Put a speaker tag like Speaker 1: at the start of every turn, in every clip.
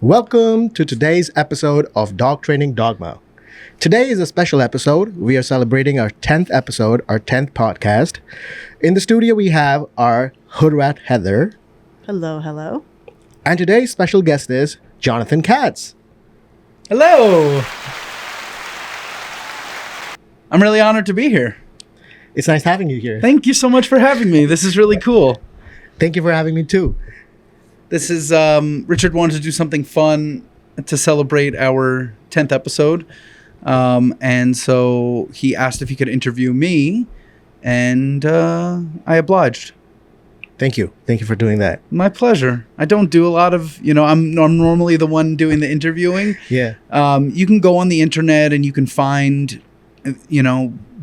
Speaker 1: Welcome to today's episode of Dog Training Dogma. Today is a special episode. We are celebrating our 10th episode, our 10th podcast. In the studio, we have our hood rat, Heather.
Speaker 2: Hello, hello.
Speaker 1: And today's special guest is Jonathan Katz.
Speaker 3: Hello. I'm really honored to be here.
Speaker 1: It's nice having you here.
Speaker 3: Thank you so much for having me. This is really cool.
Speaker 1: Thank you for having me too.
Speaker 3: This is, Richard wanted to do something fun to celebrate our 10th episode. And so he asked if he could interview me, and I obliged.
Speaker 1: Thank you. Thank you for doing that.
Speaker 3: My pleasure. I don't do a lot of, I'm normally the one doing the interviewing.
Speaker 1: Yeah.
Speaker 3: You can go on the internet and you can find,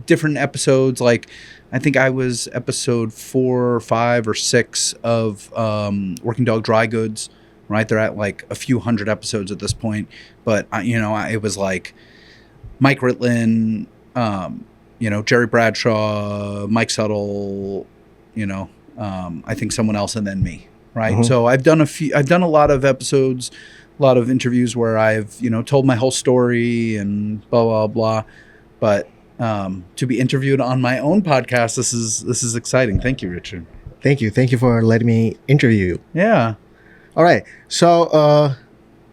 Speaker 3: different episodes. Like, I think I was episode 4 or 5 or 6 of Working Dog Dry Goods, right? They're at like a few hundred episodes at this point. But, it was like Mike Ritlin, Jerry Bradshaw, Mike Suttle, I think someone else, and then me, right? Mm-hmm. So I've done a lot of episodes, a lot of interviews where I've, told my whole story and blah, blah, blah. But to be interviewed on my own podcast, this is exciting. Thank you, Richard.
Speaker 1: Thank you. Thank you for letting me interview you.
Speaker 3: Yeah.
Speaker 1: All right. So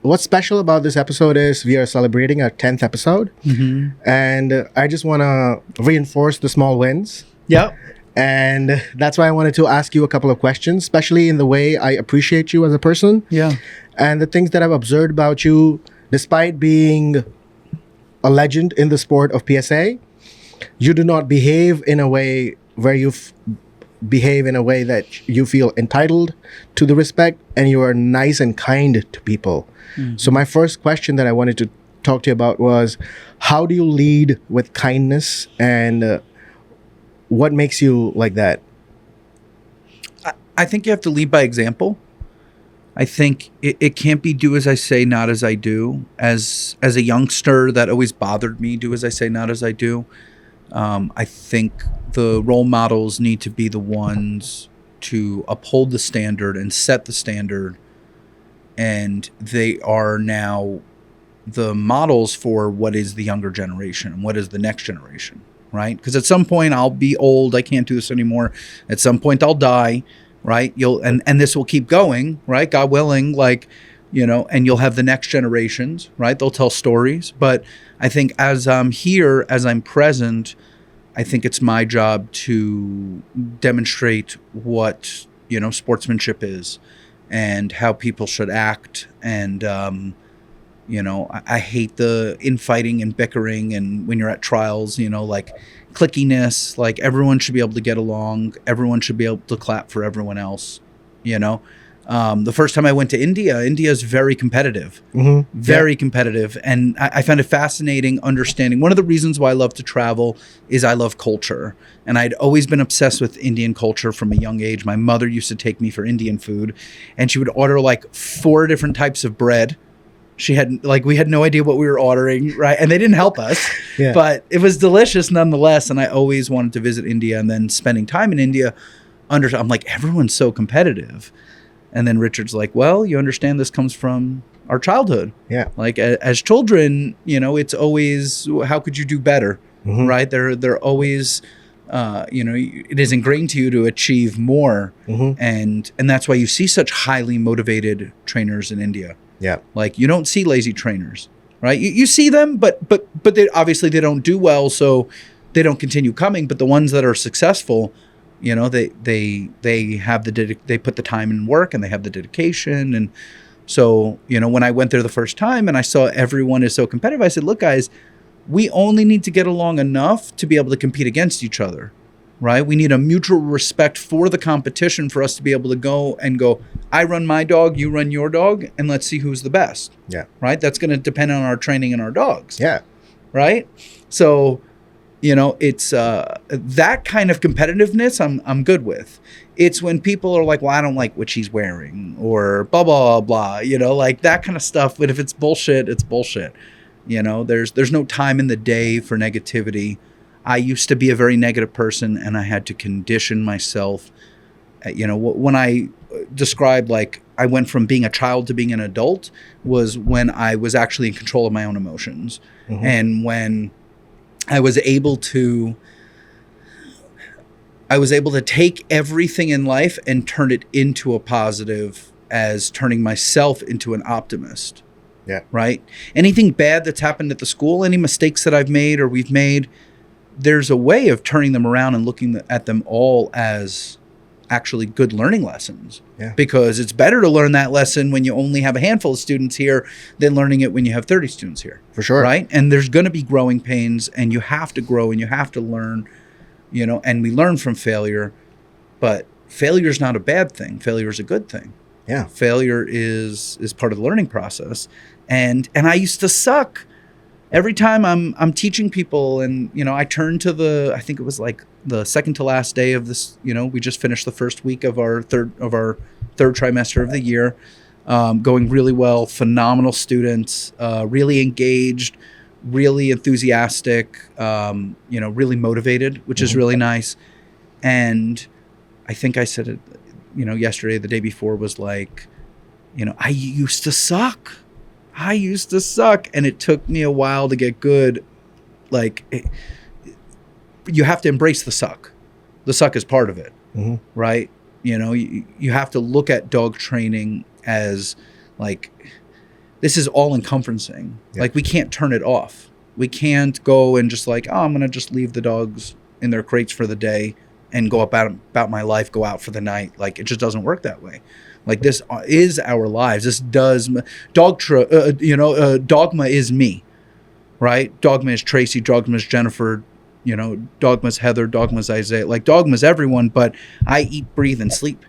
Speaker 1: what's special about this episode is we are celebrating our 10th episode. Mm-hmm. And I just want to reinforce the small wins.
Speaker 3: Yep.
Speaker 1: And that's why I wanted to ask you a couple of questions, especially in the way I appreciate you as a person.
Speaker 3: Yeah. And
Speaker 1: the things that I've observed about you, despite being a legend in the sport of PSA, you do not behave in a way where behave in a way that you feel entitled to the respect, and you are nice and kind to people. Mm-hmm. So my first question that I wanted to talk to you about was, how do you lead with kindness, and what makes you like that?
Speaker 3: I think you have to lead by example. I think it can't be do as I say, not as I do. As a youngster, that always bothered me, do as I say, not as I do. I think the role models need to be the ones to uphold the standard and set the standard. And they are now the models for what is the younger generation and what is the next generation, right? Because at some point I'll be old, I can't do this anymore. At some point I'll die, right? And this will keep going, right? God willing, and you'll have the next generations, right? They'll tell stories. But I think as I'm here, as I'm present, I think it's my job to demonstrate what, sportsmanship is and how people should act. And, I hate the infighting and bickering. And when you're at trials, clickiness, like everyone should be able to get along. Everyone should be able to clap for everyone else, The first time I went to India is very competitive, very competitive. And I found it fascinating understanding. One of the reasons why I love to travel is I love culture. And I'd always been obsessed with Indian culture from a young age. My mother used to take me for Indian food, and she would order like 4 different types of bread. We had no idea what we were ordering, right? And they didn't help us, but it was delicious nonetheless. And I always wanted to visit India, and then spending time in India, I'm like, everyone's so competitive. And then Richard's like, well, you understand this comes from our childhood. Yeah. Like as children, it's always, how could you do better? Mm-hmm. Right? They're always, it is ingrained to you to achieve more. Mm-hmm. And that's why you see such highly motivated trainers in India. Yeah. Like you don't see lazy trainers, right? You see them, but they obviously they don't do well, so they don't continue coming. But the ones that are successful, they have they put the time and work, and they have the dedication. And so, when I went there the first time and I saw everyone is so competitive, I said, look, guys, we only need to get along enough to be able to compete against each other, right? We need a mutual respect for the competition for us to be able to go, I run my dog, you run your dog, and let's see who's the best. Yeah. Right? That's going to depend on our training and our dogs. Yeah. Right? So, it's that kind of competitiveness I'm good with. It's when people are like, well, I don't like what she's wearing, or blah, blah, blah, like that kind of stuff. But if it's bullshit, it's bullshit. There's no time in the day for negativity. I used to be a very negative person, and I had to condition myself. When I described, like, I went from being a child to being an adult was when I was actually in control of my own emotions. And when I was able to take everything in life and turn it into a positive, as turning myself into an optimist.
Speaker 1: Yeah.
Speaker 3: Right? Anything bad that's happened at the school, any mistakes that I've made or we've made, there's a way of turning them around and looking at them all as actually good learning lessons.
Speaker 1: Yeah.
Speaker 3: Because it's better to learn that lesson when you only have a handful of students here than learning it when you have 30 students here.
Speaker 1: For sure.
Speaker 3: Right? And there's going to be growing pains, and you have to grow and you have to learn, you know, and we learn from failure, but failure is not a bad thing. Failure is a good thing.
Speaker 1: Yeah.
Speaker 3: Failure is part of the learning process. And I used to suck. Every time I'm teaching people, and you know, I turn to I think it was like the second to last day of this, you know, we just finished the first week of our third trimester of the year, going really well, phenomenal students, really engaged, really enthusiastic, you know, really motivated, which is really nice. And I think I said it, you know, yesterday, the day before, was like, you know, I used to suck. And it took me a while to get good. Like, you have to embrace the suck. The suck is part of it, right? You know, you have to look at dog training as like, this is all encompassing. Yeah. Like, we can't turn it off. We can't go and just like, oh, I'm going to just leave the dogs in their crates for the day and go about my life, go out for the night. Like, it just doesn't work that way. Like, this is our lives. This does Dogma is me, right? Dogma is Tracy. Dogma is Jennifer. You know, Dogma's Heather. Dogma's Isaiah. Like, Dogma's everyone. But I eat, breathe, and sleep.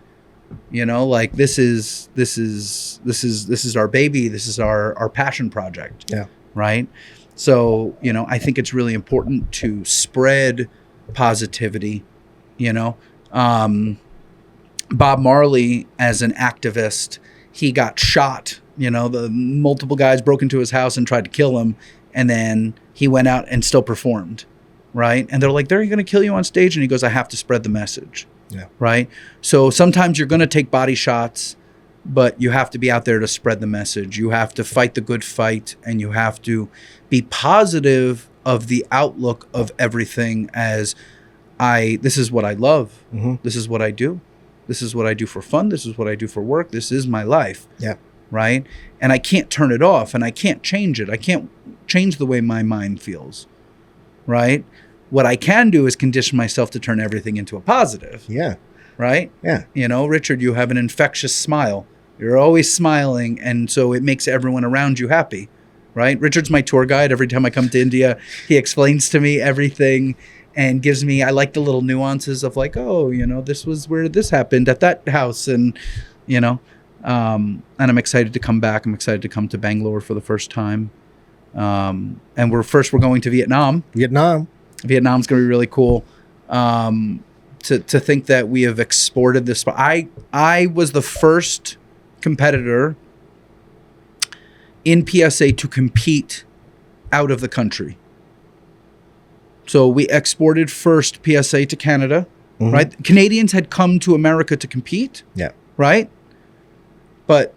Speaker 3: You know, like, this is our baby. This is our passion project. Yeah. Right. So, you know, I think it's really important to spread positivity. You know, Bob Marley, as an activist, he got shot. You know, the multiple guys broke into his house and tried to kill him, and then he went out and still performed, right? And they're like, they're going to kill you on stage, and he goes, I have to spread the message. Yeah. Right? So sometimes you're going to take body shots, but you have to be out there to spread the message. You have to fight the good fight, and you have to be positive of the outlook of everything as this is what I love. This is what I do. This is what I do for fun. This is what I do for work. This is my life. Yeah. Right? And I can't turn it off, and I can't change it. I can't change the way my mind feels. Right? What I can do is condition myself to turn everything into a positive. Yeah. Right? Yeah. You know, Richard, you have an infectious smile. You're always smiling, and so it makes everyone around you happy. Right? Richard's my tour guide. Every time I come to India, he explains to me everything and gives me, I like the little nuances of like, oh, you know, this was where this happened at that house. And, you know, and I'm excited to come back. I'm excited to come to Bangalore for the first time. And we're going to Vietnam. Vietnam's going to be really cool. To think that we have exported this. I was the first competitor in PSA to compete out of the country. So we exported first PSA to Canada, right? Canadians had come to America to compete, right? But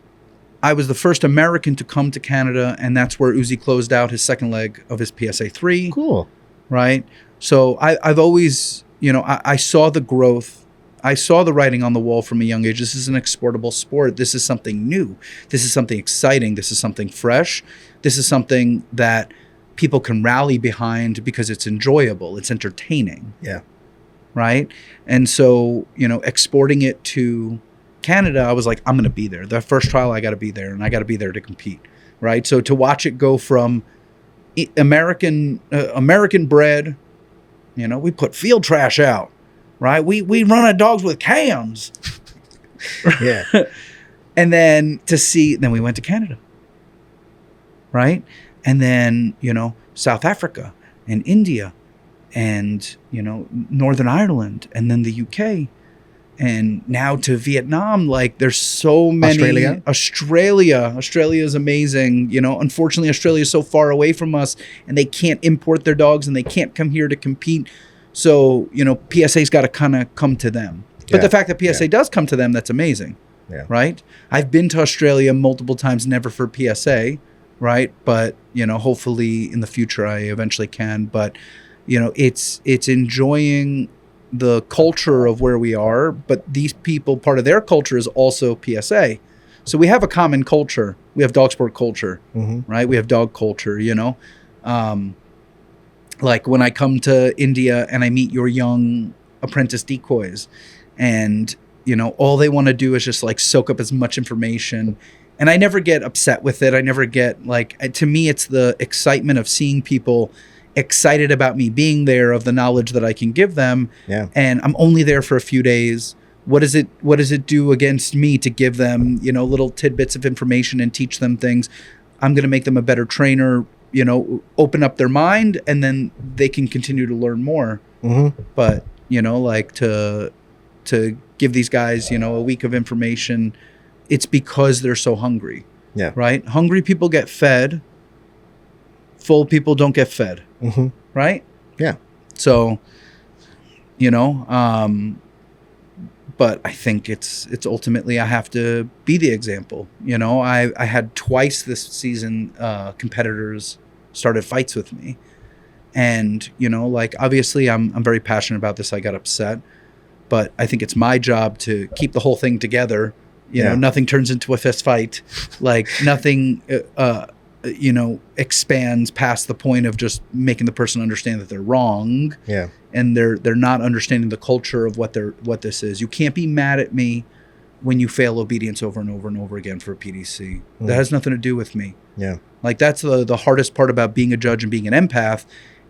Speaker 3: I was the first American to come to Canada, and that's where Uzi closed out his second leg of his PSA 3. Cool. Right? So I've always, you know, I saw the growth. I saw the writing on the wall from a young age. This is an exportable sport. This is something new. This is something exciting. This is something fresh. This is something that people can rally behind because it's enjoyable. It's entertaining. Yeah. Right? And so, you know, exporting it to Canada, I was like, I'm going to be there. The first trial, I got to be there, and I got to be there to compete. Right? So to watch it go from American bred, you know, we put field trash out, right? We run our dogs with cams. Yeah. And then then we went to Canada. Right? And then, you know, South Africa and India and, you know, Northern Ireland and then the UK and now to Vietnam. Like, there's so many. Australia is amazing. You know, unfortunately, Australia is so far away from us, and they can't import their dogs, and they can't come here to compete. So, you know, PSA's got to kind of come to them. But the fact that PSA does come to them, that's amazing.
Speaker 1: Yeah.
Speaker 3: Right. I've been to Australia multiple times, never for PSA. Right. But, hopefully in the future I eventually can. But, it's enjoying the culture of where we are. But these people, part of their culture is also PSA. So we have a common culture. We have dog sport culture, right? We have dog culture, like when I come to India and I meet your young apprentice decoys and, all they want to do is just like soak up as much information. And I never get upset with it. I never get to me, it's the excitement of seeing people excited about me being there, of the knowledge that I can give them.
Speaker 1: Yeah.
Speaker 3: And I'm only there for a few days. What does it do against me to give them, little tidbits of information and teach them things? I'm going to make them a better trainer, open up their mind, and then they can continue to learn more. But, to give these guys, a week of information, it's because they're so hungry.
Speaker 1: Yeah.
Speaker 3: Right? Hungry people get fed. Full people don't get fed. Right?
Speaker 1: Yeah.
Speaker 3: So, but I think it's ultimately I have to be the example. I had twice this season competitors started fights with me. And, obviously I'm very passionate about this. I got upset. But I think it's my job to keep the whole thing together. Nothing turns into a fist fight. Like nothing expands past the point of just making the person understand that they're wrong.
Speaker 1: Yeah.
Speaker 3: And they're not understanding the culture of what this is. You can't be mad at me when you fail obedience over and over and over again for a PDC. That has nothing to do with me.
Speaker 1: Yeah. Like
Speaker 3: that's the hardest part about being a judge and being an empath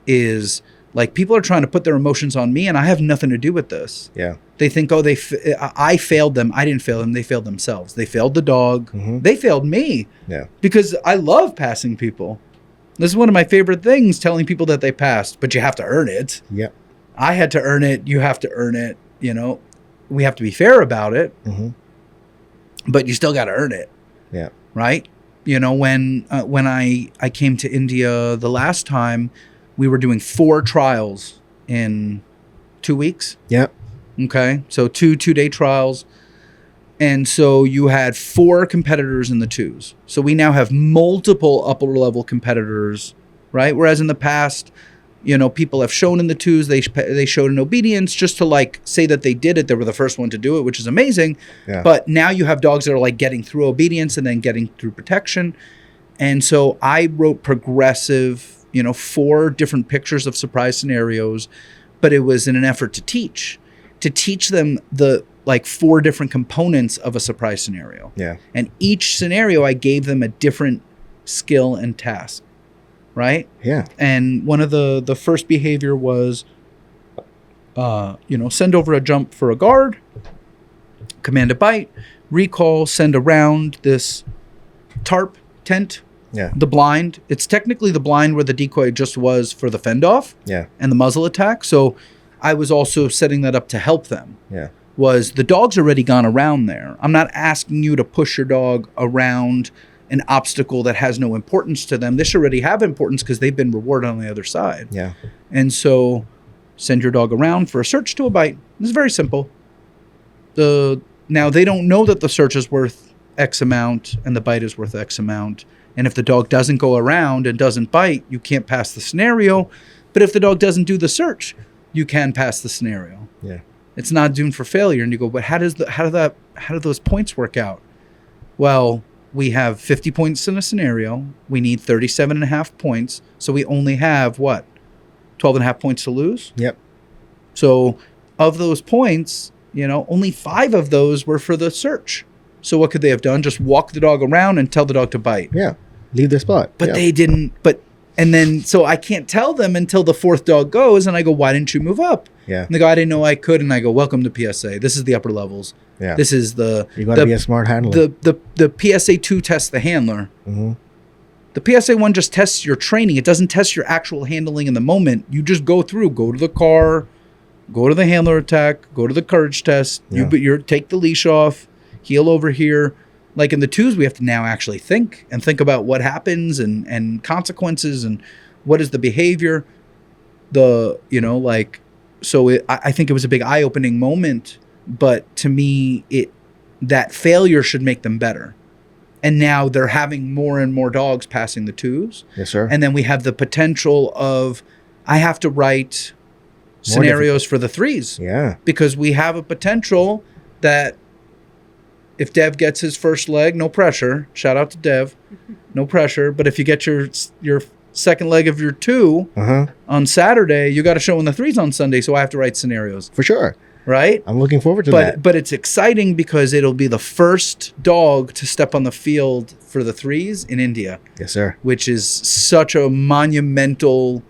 Speaker 3: is like people are trying to put their emotions on me and I have nothing to do with this.
Speaker 1: Yeah.
Speaker 3: They think, I failed them. I didn't fail them. They failed themselves. They failed the dog. They failed me.
Speaker 1: Yeah.
Speaker 3: Because I love passing people. This is one of my favorite things, telling people that they passed, but you have to earn it.
Speaker 1: Yeah.
Speaker 3: I had to earn it. You have to earn it. We have to be fair about it, but you still got to earn it.
Speaker 1: Yeah.
Speaker 3: Right. When I came to India the last time, we were doing 4 trials in 2 weeks.
Speaker 1: Yeah.
Speaker 3: Okay. So 2-day trials. And so you had 4 competitors in the 2s. So we now have multiple upper level competitors, right? Whereas in the past, people have shown in the 2s, they showed in obedience just to say that they did it. They were the first one to do it, which is amazing.
Speaker 1: Yeah.
Speaker 3: But now you have dogs that are getting through obedience and then getting through protection. And so I wrote progressive, 4 different pictures of surprise scenarios, but it was in an effort to teach them the 4 different components of a surprise scenario.
Speaker 1: Yeah.
Speaker 3: And each scenario, I gave them a different skill and task. Right?
Speaker 1: Yeah.
Speaker 3: And one of the first behavior was, send over a jump for a guard, command a bite, recall, send around this tarp tent.
Speaker 1: Yeah.
Speaker 3: The blind. It's technically the blind where the decoy just was for the fend off.
Speaker 1: Yeah.
Speaker 3: And the muzzle attack. So I was also setting that up to help them.
Speaker 1: Yeah.
Speaker 3: Was the dog's already gone around there. I'm not asking you to push your dog around an obstacle that has no importance to them. They should already have importance because they've been rewarded on the other side.
Speaker 1: Yeah.
Speaker 3: And so send your dog around for a search to a bite. It's very simple. Now they don't know that the search is worth X amount and the bite is worth X amount. And if the dog doesn't go around and doesn't bite, you can't pass the scenario. But if the dog doesn't do the search, you can pass the scenario.
Speaker 1: Yeah.
Speaker 3: It's not doomed for failure. And you go, but how do those points work out? Well, we have 50 points in a scenario. We need 37.5 points. So we only have 12.5 points to lose.
Speaker 1: Yep.
Speaker 3: So of those points, only 5 of those were for the search. So what could they have done? Just walk the dog around and tell the dog to bite.
Speaker 1: Yeah. Leave the spot.
Speaker 3: But they didn't. And then, so I can't tell them until the 4th dog goes. And I go, why didn't you move up?
Speaker 1: Yeah.
Speaker 3: And they go, I didn't know I could. And I go, welcome to PSA. This is the upper levels.
Speaker 1: Yeah.
Speaker 3: This is
Speaker 1: you got to be a smart handler.
Speaker 3: The PSA 2 tests the handler.
Speaker 1: Mm-hmm.
Speaker 3: The PSA 1 just tests your training. It doesn't test your actual handling in the moment. You just go through, go to the car, go to the handler attack, go to the courage test.
Speaker 1: Yeah.
Speaker 3: You take the leash off, heel over here. Like in the 2s, we have to now actually think about what happens and consequences and what is the behavior. I think it was a big eye-opening moment. But to me, that failure should make them better. And now they're having more and more dogs passing the 2s.
Speaker 1: Yes, sir.
Speaker 3: And then we have the potential of, I have to write scenarios for the 3s.
Speaker 1: Yeah.
Speaker 3: Because we have a potential that if Dev gets his first leg, no pressure. Shout out to Dev. No pressure. But if you get your second leg of your 2 on Saturday, you got to show in the 3s on Sunday. So I have to write scenarios.
Speaker 1: For sure.
Speaker 3: Right?
Speaker 1: I'm looking forward to that.
Speaker 3: But it's exciting because it'll be the first dog to step on the field for the 3s in India.
Speaker 1: Yes, sir.
Speaker 3: Which is such a monumental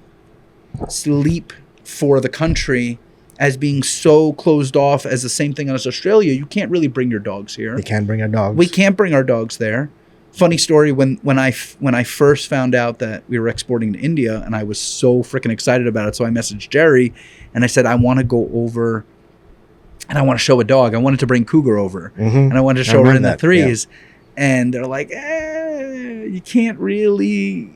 Speaker 3: leap for the country, as being so closed off as the same thing as Australia. You can't really bring your dogs here.
Speaker 1: We can't bring our dogs.
Speaker 3: We can't bring our dogs there. Funny story, when I first found out that we were exporting to India, and I was so freaking excited about it, so I messaged Jerry and I said, I want to go over and I want to show a dog. I wanted to bring Cougar over, and I wanted to show her in the 3s. Yeah. And they're like, you can't really,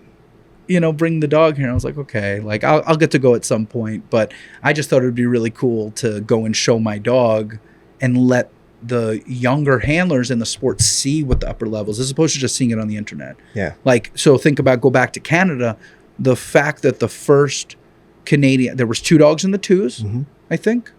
Speaker 3: bring the dog here. And I was like, okay, like I'll get to go at some point. But I just thought it would be really cool to go and show my dog and let the younger handlers in the sport see what the upper levels, as opposed to just seeing it on the internet.
Speaker 1: Yeah.
Speaker 3: Like, so go back to Canada, the fact that the first Canadian, there was 2 dogs in the 2s, I think.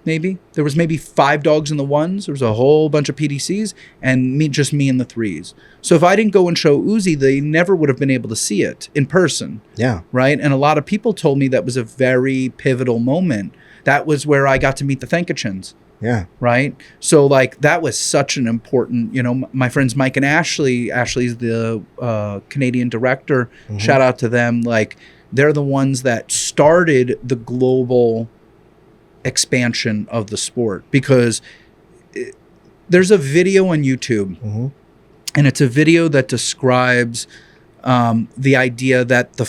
Speaker 3: Maybe there was maybe 5 dogs in the 1s. There was a whole bunch of PDCs and just me in the 3s. So if I didn't go and show Uzi, they never would have been able to see it in person.
Speaker 1: Yeah.
Speaker 3: Right. And a lot of people told me that was a very pivotal moment. That was where I got to meet the Thankachins.
Speaker 1: Yeah.
Speaker 3: Right. So like that was such an important, my friends Mike and Ashley. Ashley's the Canadian director. Shout out to them. Like they're the ones that started the global expansion of the sport, because there's a video on YouTube, and it's a video that describes the idea that the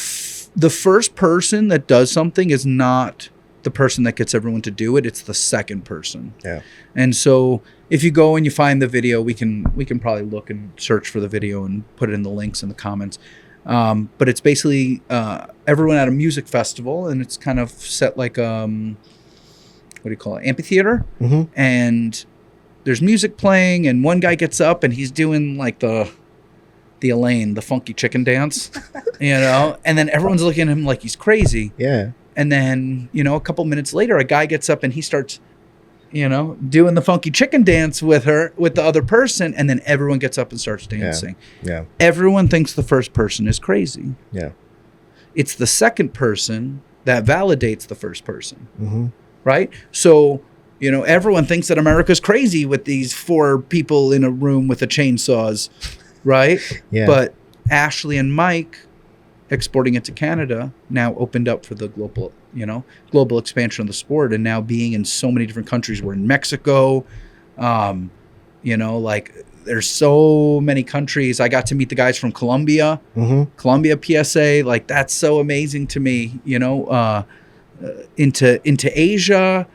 Speaker 3: first person that does something is not the person that gets everyone to do it. It's the second person. Yeah. And so if you go and you find the video, we can probably look and search for the video and put it in the links in the comments. But it's basically everyone at a music festival, and it's kind of set like what do you call it? Amphitheater. And there's music playing, and one guy gets up and he's doing like the Elaine, the funky chicken dance, and then everyone's looking at him like he's crazy. Yeah. And then, a couple minutes later, a guy gets up and he starts, doing the funky chicken dance with the other person. And then everyone gets up and starts dancing. Yeah. Everyone thinks the first person is crazy. Yeah. It's the second person that validates the first person. Right? So, everyone thinks that America's crazy with these 4 people in a room with the chainsaws, right? Yeah. But Ashley and Mike exporting it to Canada now opened up for the global expansion of the sport, and now being in so many different countries. We're in Mexico, like there's so many countries. I got to meet the guys from Colombia, Colombia PSA. Like that's so amazing to me, into Asia,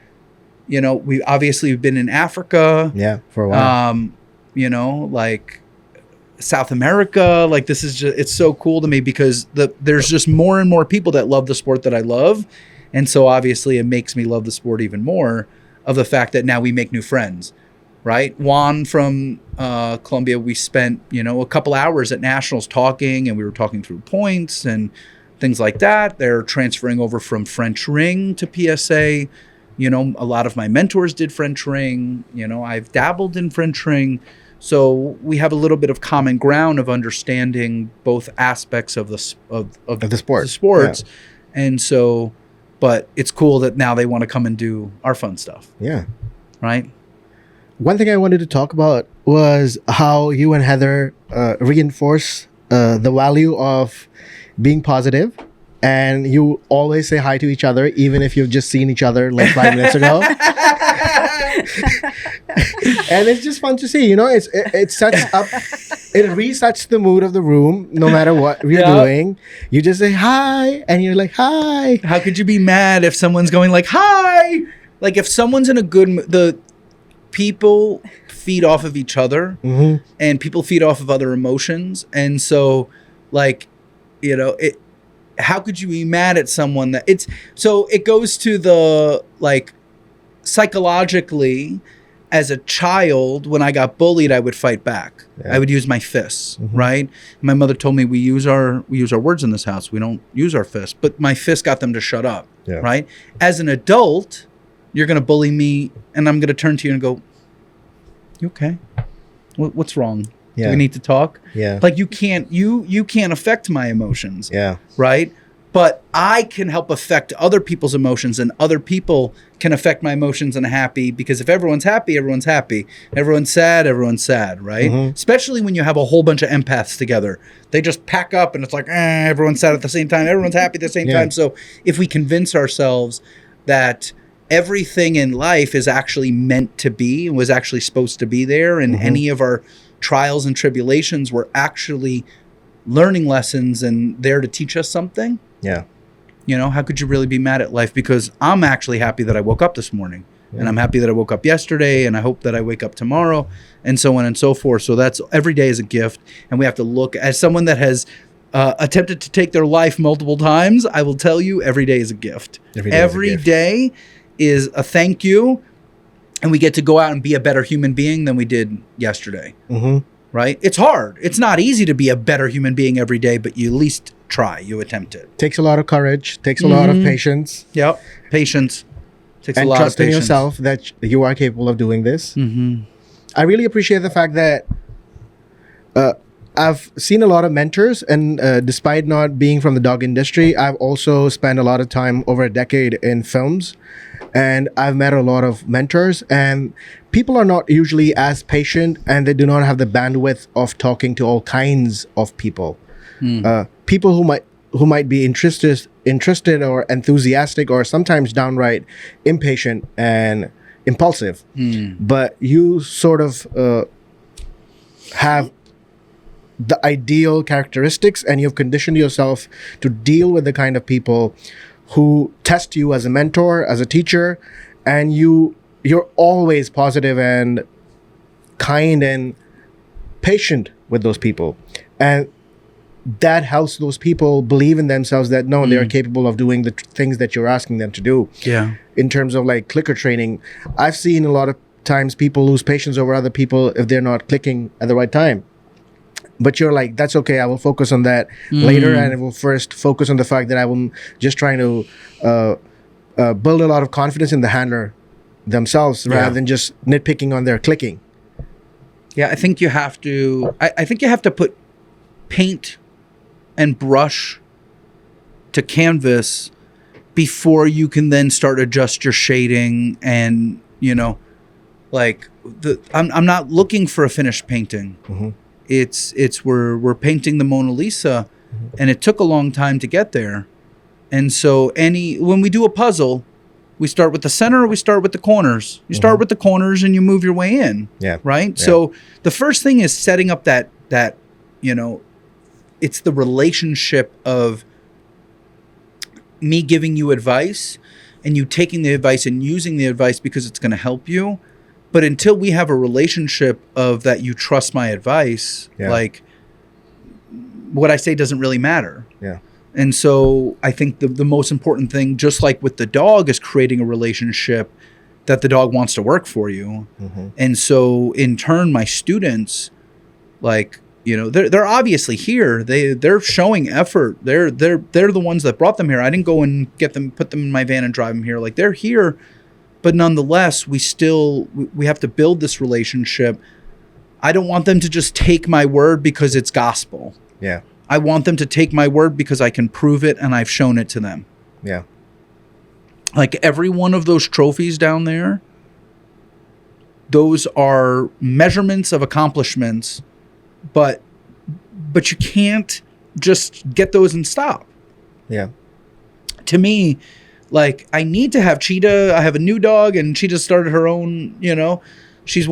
Speaker 3: we've been in Africa. Yeah, for a while. Like South America. Like this is just, it's so cool to me because there's just more and more people that love the sport that I love. And so obviously it makes me love the sport even more, of the fact that now we make new friends, right? Juan from Colombia, we spent, a couple hours at Nationals talking, and we were talking through points and things like that. They're transferring over from French Ring to PSA. A lot of my mentors did French Ring. I've dabbled in French Ring. So we have a little bit of common ground of understanding both aspects of the sport. The sports. Yeah. And so, but it's cool that now they want to come and do our fun stuff. Yeah. Right?
Speaker 1: One thing I wanted to talk about was how you and Heather reinforce the value of being positive, and you always say hi to each other, even if you've just seen each other like 5 minutes ago. And it's just fun to see, it sets up, it resets the mood of the room no matter what we're doing. You just say hi, and you're like, hi.
Speaker 3: How could you be mad if someone's going like, hi? Like if someone's in a good mood, the people feed off of each other, and people feed off of other emotions. And so like, how could you be mad at someone so it goes to the, like, psychologically, as a child, when I got bullied, I would fight back.
Speaker 1: Yeah.
Speaker 3: I would use my fists, right? My mother told me we use our words in this house. We don't use our fists, but my fist got them to shut up, right? As an adult, you're going to bully me, and I'm going to turn to you and go, "You okay? What's wrong? Do we need to talk?" Like you can't affect my emotions, right? But I can help affect other people's emotions, and other people can affect my emotions and happy, because if everyone's happy, everyone's happy. Everyone's sad, right? Especially when you have a whole bunch of empaths together. They just pack up and it's like, everyone's sad at the same time. Everyone's happy at the same time. So if we convince ourselves that everything in life is actually meant to be and was actually supposed to be there, and any of our trials and tribulations were actually learning lessons and there to teach us something. You know, how could you really be mad at life? Because I'm actually happy that I woke up this morning, and I'm happy that I woke up yesterday, and I hope that I wake up tomorrow, and so on and so forth. So that's, every day is a gift, and we have to look, as someone that has attempted to take their life multiple times, I will tell you, every day is a gift. Every day is a thank you, and we get to go out and be a better human being than we did yesterday. Right? It's hard. It's not easy to be a better human being every day, but you at least try. You attempt it.
Speaker 1: Takes a lot of courage. Takes a lot of patience.
Speaker 3: Patience. Takes
Speaker 1: and
Speaker 3: a lot
Speaker 1: trust
Speaker 3: of patience.
Speaker 1: in yourself that you are capable of doing this. I really appreciate the fact that I've seen a lot of mentors, and despite not being from the dog industry, I've also spent a lot of time, over a decade, in films, and I've met a lot of mentors, and people are not usually as patient, and they do not have the bandwidth of talking to all kinds of people. People who might be interested or enthusiastic, or sometimes downright impatient and impulsive. But you sort of have the ideal characteristics, and you've conditioned yourself to deal with the kind of people who test you as a mentor, as a teacher, and you're always positive and kind and patient with those people. And that helps those people believe in themselves, that no, they're capable of doing the things that you're asking them to do. In terms of like clicker training, I've seen a lot of times people lose patience over other people if they're not clicking at the right time. But you're like, that's okay, I will focus on that later, and I will first focus on the fact that I'm just trying to build a lot of confidence in the handler themselves, rather than just nitpicking on their clicking.
Speaker 3: I think you have to, I think you have to put paint and brush to canvas before you can then start adjust your shading. And, you know, like I'm not looking for a finished painting. It's we're painting the Mona Lisa, and it took a long time to get there. And so when we do a puzzle, we start with the center or we start with the corners. You start with the corners and you move your way in. Right? So the first thing is setting up that, you know, it's the relationship of me giving you advice and you taking the advice and using the advice because it's going to help you. But until we have a relationship of that, you trust my advice, like what I say doesn't really matter. And so I think the most important thing, just like with the dog, is creating a relationship that the dog wants to work for you. And so in turn, my students, like, you know, they're obviously here. They're showing effort. They're the ones that brought them here. I didn't go and get them, put them in my van and drive them here. Like, they're here. But nonetheless, we have to build this relationship. I don't want them to just take my word because it's gospel. I want them to take my word because I can prove it and I've shown it to them. Like every one of those trophies down there, those are measurements of accomplishments, but you can't just get those and stop. To me, like, I need to have Cheetah. I have a new dog, and Cheetah started her own, you know, she's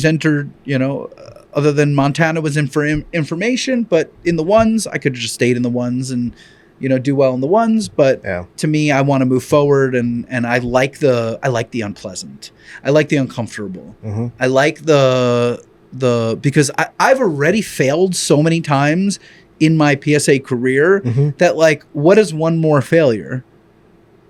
Speaker 3: entered, you know, other than Montana was in for information, but in the ones, I could have just stayed in the ones and, you know, do well in the ones. But to me, I want to move forward, and I like the unpleasant. I like the uncomfortable. I like because I've already failed so many times in my PSA career that, like, what is one more failure?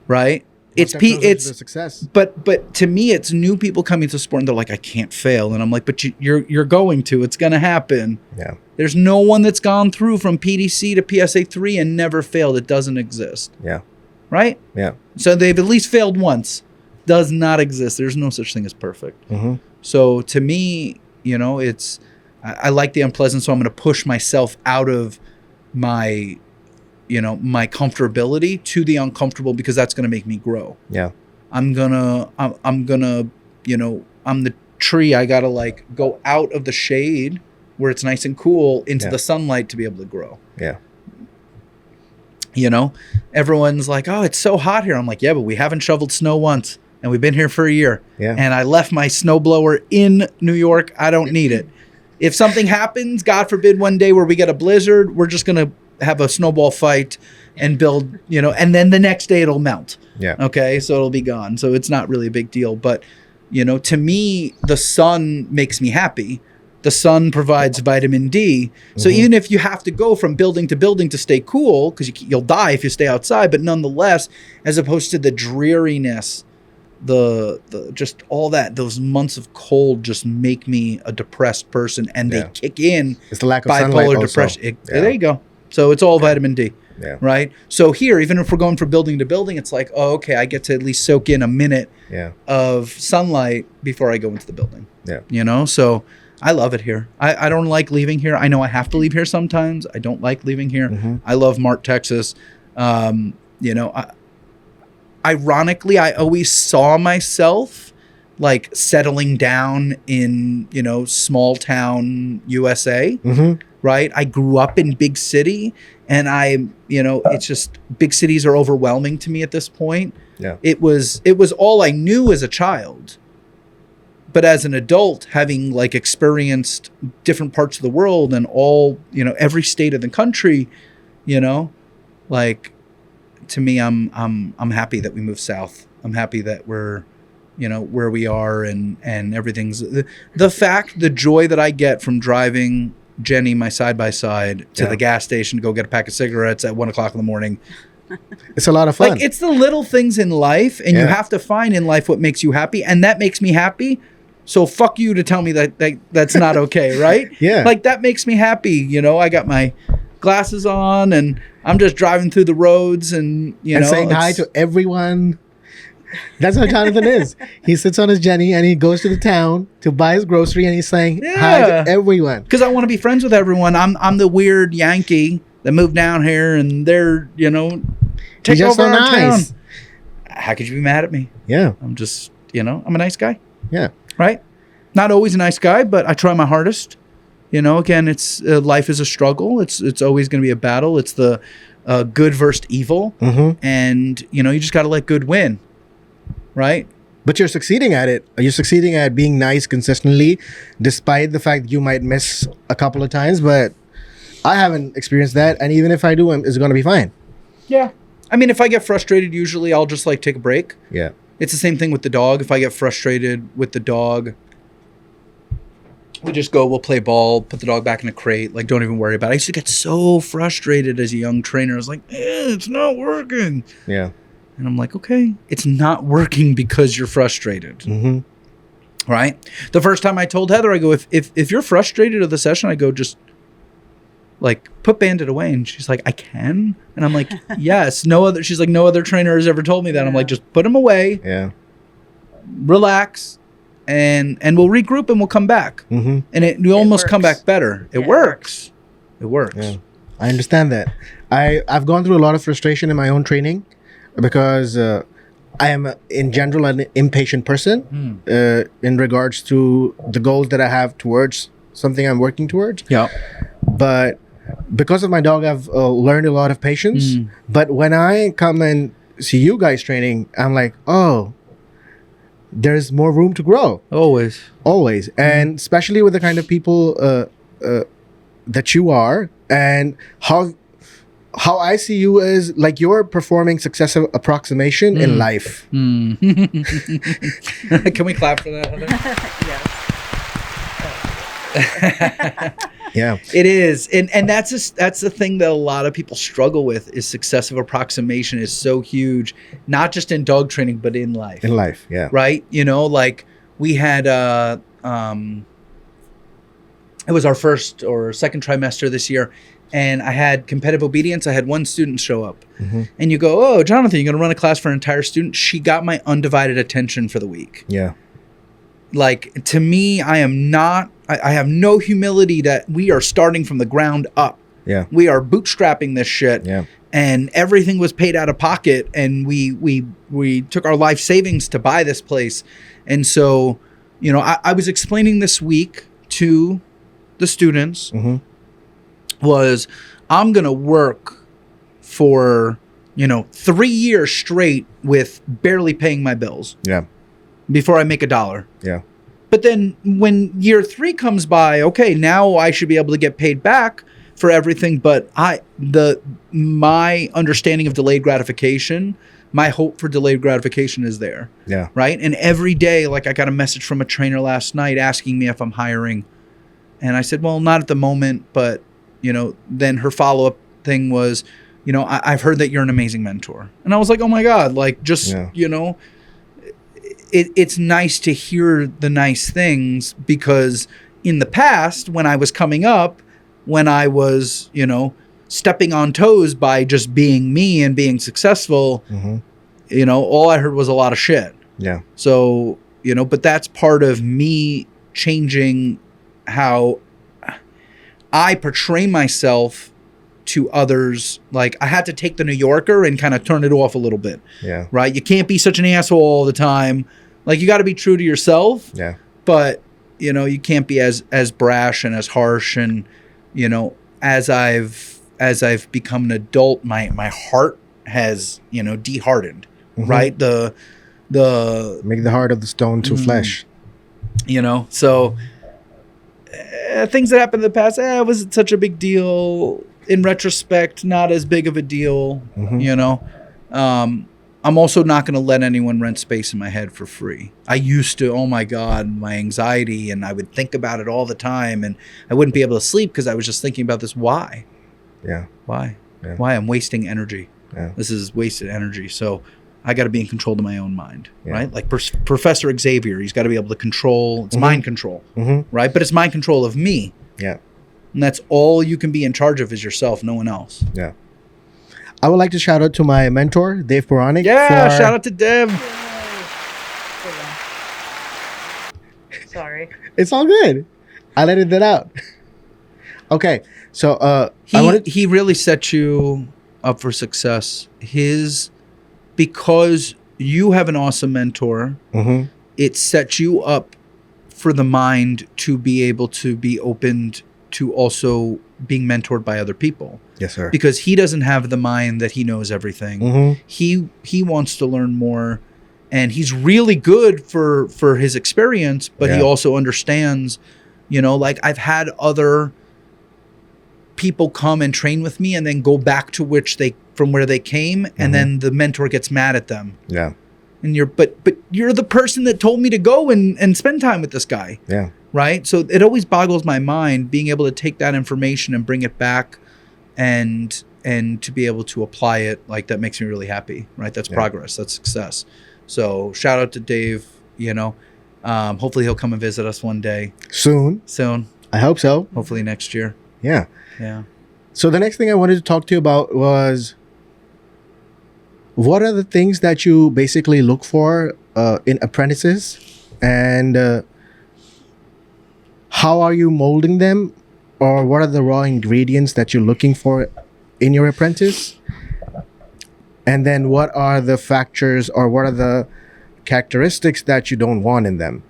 Speaker 3: Right? it's
Speaker 1: One step closer to
Speaker 3: it's
Speaker 1: the success.
Speaker 3: but to me, it's new people coming to sport and they're like, I can't fail, and I'm like, but you're going to. It's going to happen.
Speaker 1: Yeah.
Speaker 3: There's no one that's gone through from PDC to PSA 3 and never failed. It doesn't exist.
Speaker 1: Yeah.
Speaker 3: Right?
Speaker 1: Yeah.
Speaker 3: So they've at least failed once. Does not exist. There's no such thing as perfect.
Speaker 1: Mm-hmm.
Speaker 3: So to me, you know, I like the unpleasant, so I'm going to push myself out of my, you know, my comfortability to the uncomfortable because that's going to make me grow.
Speaker 1: Yeah.
Speaker 3: I'm gonna, you know, I'm the tree. I got to like go out of the shade where it's nice and cool into the sunlight to be able to grow.
Speaker 1: Yeah.
Speaker 3: You know, everyone's like, oh, it's so hot here. I'm like, yeah, but we haven't shoveled snow once and we've been here for a year.
Speaker 1: Yeah.
Speaker 3: And I left my snowblower in New York. I don't need it. If something happens, God forbid, one day where we get a blizzard, we're just going to have a snowball fight and build, you know, and then the next day it'll melt.
Speaker 1: Yeah.
Speaker 3: Okay. So it'll be gone. So it's not really a big deal. But, you know, to me, the sun makes me happy. The sun provides vitamin D. So even if you have to go from building to stay cool, because you'll die if you stay outside, but nonetheless, as opposed to the dreariness, the just all that, those months of cold just make me a depressed person, and they kick in.
Speaker 1: It's the lack of sunlight
Speaker 3: bipolar
Speaker 1: also.
Speaker 3: depression. There you go. So it's all vitamin D.
Speaker 1: Yeah.
Speaker 3: Right. So here, even if we're going from building to building, it's like, oh, okay, I get to at least soak in a minute of sunlight before I go into the building. Yeah. You know, so I love it here. I don't like leaving here. I know I have to leave here sometimes. I don't like leaving here. I love Mart, Texas. You know, ironically, I always saw myself like settling down in, you know, small town USA. Right. I grew up in big city, and you know, it's just big cities are overwhelming to me at this point. Yeah. It was all I knew as a child. But as an adult, having like experienced different parts of the world and all, you know, every state of the country, you know, like to me, I'm happy that we moved south. I'm happy that we're, you know, where we are, and everything's the joy that I get from driving Jenny, my side by side, to the gas station to go get a pack of cigarettes at 1 o'clock in the morning.
Speaker 1: It's a lot of fun.
Speaker 3: Like, it's the little things in life, and you have to find in life what makes you happy, and that makes me happy. So fuck you to tell me that's not okay, right?
Speaker 1: Yeah.
Speaker 3: Like, that makes me happy. You know, I got my glasses on and I'm just driving through the roads and, you know.
Speaker 1: saying hi to everyone. That's how Jonathan is. He sits on his Jenny and he goes to the town to buy his grocery, and he's saying hi to everyone.
Speaker 3: Because I want to be friends with everyone. I'm the weird Yankee that moved down here, and they're, you know, take over our town. How could you be mad at me? Yeah. I'm just, you know, I'm a nice guy. Yeah. Right? Not always a nice guy, but I try my hardest. You know, again, it's life is a struggle. It's always going to be a battle. It's the good versus evil. And, you know, you just got to let good win. Right?
Speaker 1: But you're succeeding at it. You're succeeding at being nice consistently, despite the fact that you might miss a couple of times. But I haven't experienced that. And even if I do, it's going to be fine. Yeah.
Speaker 3: I mean, if I get frustrated, usually I'll just like take a break.
Speaker 1: Yeah.
Speaker 3: It's the same thing with the dog. If I get frustrated with the dog, we just go, we'll play ball, put the dog back in a crate. Like, don't even worry about it. I used to get so frustrated as a young trainer. I was like, it's not working. Yeah. And I'm like, okay, it's not working because you're frustrated. Right? The first time I told Heather, I go, if you're frustrated at the session, I go, just like put Bandit away. And she's like, I can? And I'm like, yes. She's like, no other trainer has ever told me that. Yeah. I'm like, just put him away. Yeah. Relax. And we'll regroup and we'll come back. And we almost come back better. It works. It works.
Speaker 1: Yeah. I understand that. I've gone through a lot of frustration in my own training because I am, in general, an impatient person in regards to the goals that I have towards something I'm working towards. Yeah. But because of my dog, I've learned a lot of patience. But when I come and see you guys training, I'm like, oh, there's more room to grow. Always. And especially with the kind of people that you are, and how I see you is like you're performing successive approximation in life.
Speaker 3: Can we clap for that, Heather?
Speaker 2: Yes.
Speaker 1: Yeah.
Speaker 3: It is. And that's the thing that a lot of people struggle with is successive approximation is so huge, not just in dog training, but in life.
Speaker 1: In life, yeah.
Speaker 3: Right? You know, like we had it was our first or second trimester this year, and I had competitive obedience. I had one student show up.
Speaker 1: Mm-hmm.
Speaker 3: And you go, oh, Jonathan, you're going to run a class for an entire student? She got my undivided attention for the week.
Speaker 1: Yeah.
Speaker 3: Like, to me, I have no humility that we are starting from the ground up.
Speaker 1: Yeah.
Speaker 3: We are bootstrapping this shit.
Speaker 1: Yeah.
Speaker 3: And everything was paid out of pocket. And we took our life savings to buy this place. And so, you know, I was explaining this week to the students
Speaker 1: Mm-hmm.
Speaker 3: was I'm going to work for, 3 years straight with barely paying my bills.
Speaker 1: Yeah.
Speaker 3: Before I make $1.
Speaker 1: Yeah.
Speaker 3: But then when year 3 comes by, okay, now I should be able to get paid back for everything. But my understanding of delayed gratification, my hope for delayed gratification is there.
Speaker 1: Yeah.
Speaker 3: Right. And every day, like I got a message from a trainer last night asking me if I'm hiring. And I said, well, not at the moment. But, then her follow-up thing was, I've heard that you're an amazing mentor. And I was like, oh my God, like just, it's nice to hear the nice things, because in the past, when I was coming up, when I was, stepping on toes by just being me and being successful,
Speaker 1: Mm-hmm.
Speaker 3: All I heard was a lot of shit.
Speaker 1: Yeah.
Speaker 3: So, but that's part of me changing how I portray myself to others. Like, I had to take the New Yorker and kind of turn it off a little bit.
Speaker 1: Yeah.
Speaker 3: Right? You can't be such an asshole all the time. Like, you got to be true to yourself.
Speaker 1: Yeah.
Speaker 3: But, you can't be as brash and as harsh. And, as I've become an adult, my heart has, de-hardened.
Speaker 1: Mm-hmm.
Speaker 3: Right? The
Speaker 1: Make the heart of the stone to flesh.
Speaker 3: So things that happened in the past, it wasn't such a big deal. In retrospect, not as big of a deal.
Speaker 1: Mm-hmm.
Speaker 3: I'm also not going to let anyone rent space in my head for free. I used to, oh my God, my anxiety, and I would think about it all the time, and I wouldn't be able to sleep because I was just thinking about this. Why?
Speaker 1: Yeah.
Speaker 3: Why?
Speaker 1: Yeah.
Speaker 3: Why? I'm wasting energy.
Speaker 1: Yeah.
Speaker 3: This is wasted energy. So I got to be in control of my own mind,
Speaker 1: Yeah.
Speaker 3: right? Like Professor Xavier, he's got to be able to control. It's mind control,
Speaker 1: Mm-hmm.
Speaker 3: right? But it's mind control of me.
Speaker 1: Yeah.
Speaker 3: And that's all you can be in charge of is yourself, no one else.
Speaker 1: Yeah. I would like to shout out to my mentor, Dave Puranik.
Speaker 3: Yeah, shout out to Dev.
Speaker 2: Sorry.
Speaker 1: It's all good. I let it out. Okay. So
Speaker 3: he really set you up for success. Because you have an awesome mentor,
Speaker 1: Mm-hmm.
Speaker 3: it sets you up for the mind to be able to be opened to also being mentored by other people.
Speaker 1: Yes, sir.
Speaker 3: Because he doesn't have the mind that he knows everything.
Speaker 1: Mm-hmm.
Speaker 3: He wants to learn more, and he's really good for his experience, but he
Speaker 1: Yeah.
Speaker 3: also understands, like I've had other people come and train with me and then go back to from where they came, and then the mentor gets mad at them.
Speaker 1: Yeah.
Speaker 3: And but you're the person that told me to go and spend time with this guy.
Speaker 1: Yeah.
Speaker 3: Right? So it always boggles my mind being able to take that information and bring it back and to be able to apply it. Like, that makes me really happy, right? That's progress. That's success. So shout out to Dave, hopefully he'll come and visit us one day.
Speaker 1: Soon.
Speaker 3: I
Speaker 1: hope so.
Speaker 3: Hopefully next year.
Speaker 1: Yeah.
Speaker 3: Yeah.
Speaker 1: So the next thing I wanted to talk to you about was, what are the things that you basically look for in apprentices, and how are you molding them, or what are the raw ingredients that you're looking for in your apprentice? And then what are the factors, or what are the characteristics that you don't want in them?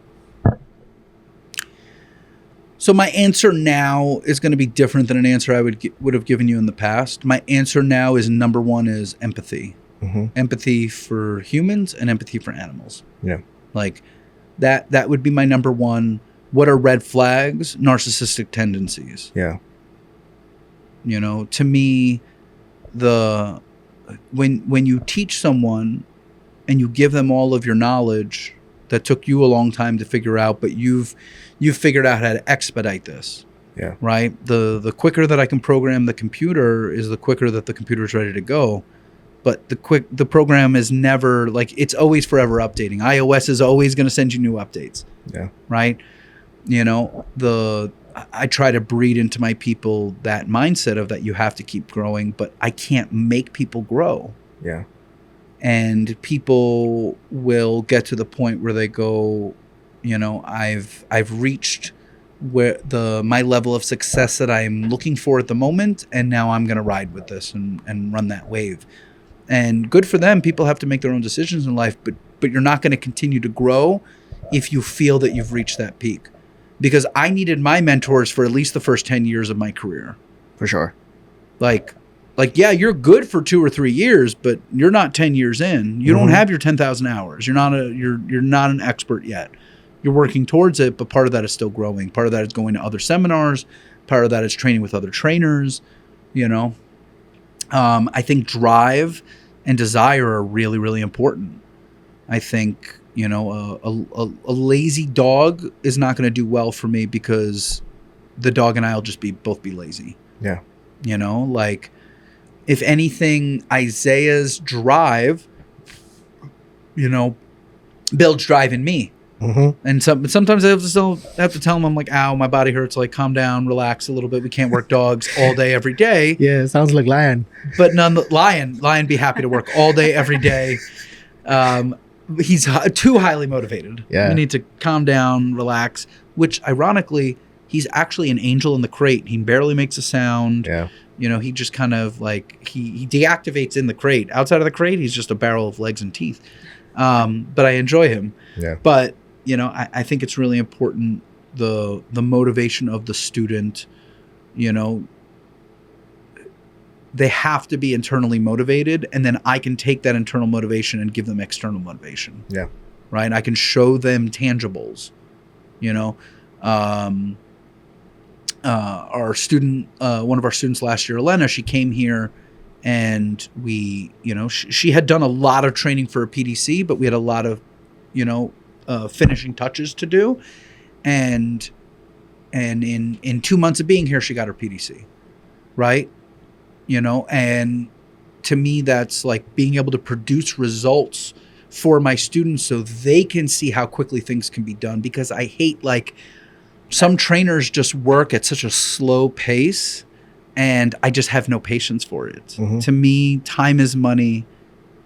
Speaker 3: So my answer now is going to be different than an answer I would have given you in the past. My answer now is number one is empathy.
Speaker 1: Mm-hmm.
Speaker 3: Empathy for humans and empathy for animals.
Speaker 1: Yeah.
Speaker 3: Like that would be my number one. What are red flags? Narcissistic tendencies.
Speaker 1: Yeah.
Speaker 3: To me, when you teach someone and you give them all of your knowledge that took you a long time to figure out, but you've figured out how to expedite this,
Speaker 1: Yeah.
Speaker 3: Right? The quicker that I can program the computer is the quicker that the computer is ready to go. But the program is never like, it's always forever updating. iOS is always going to send you new updates.
Speaker 1: Yeah.
Speaker 3: Right? You know, I try to breed into my people that mindset of that you have to keep growing, but I can't make people grow.
Speaker 1: Yeah.
Speaker 3: And people will get to the point where they go, you know, I've reached where my level of success that I'm looking for at the moment, and now I'm going to ride with this and run that wave. And good for them. People have to make their own decisions in life, but you're not going to continue to grow if you feel that you've reached that peak. Because I needed my mentors for at least the first 10 years of my career.
Speaker 1: For sure.
Speaker 3: Like yeah, you're good for 2 or 3 years, but you're not 10 years in. You don't have your 10,000 hours. You're not an expert yet. You're working towards it, but part of that is still growing. Part of that is going to other seminars. Part of that is training with other trainers, you know. I think drive and desire are really, really important. I think, you know, a lazy dog is not going to do well for me because the dog and I will just both be lazy.
Speaker 1: Yeah.
Speaker 3: You know, like, if anything, Isaiah's drive, you know, builds drive in me. Mm-hmm. And sometimes I have to tell him, I'm like, ow, my body hurts. Like, calm down, relax a little bit. We can't work dogs all day, every day.
Speaker 1: Yeah, it sounds like Lion.
Speaker 3: But Lion be happy to work all day, every day. He's too highly motivated.
Speaker 1: Yeah.
Speaker 3: We need to calm down, relax, which ironically, he's actually an angel in the crate. He barely makes a sound.
Speaker 1: Yeah.
Speaker 3: You know, he just kind of like, he deactivates in the crate. Outside of the crate, he's just a barrel of legs and teeth. But I enjoy him.
Speaker 1: Yeah.
Speaker 3: But, you know, I think it's really important, the motivation of the student, you know, they have to be internally motivated, and then I can take that internal motivation and give them external motivation.
Speaker 1: Yeah.
Speaker 3: Right? I can show them tangibles, you know. Our student, one of our students last year, Elena, she came here and we, you know, she had done a lot of training for a PDC, but we had a lot of, you know, finishing touches to do. And in 2 months of being here, she got her PDC, right? You know, and to me, that's like being able to produce results for my students so they can see how quickly things can be done. Because I hate, like, some trainers just work at such a slow pace, and I just have no patience for it. Mm-hmm. To me, time is money.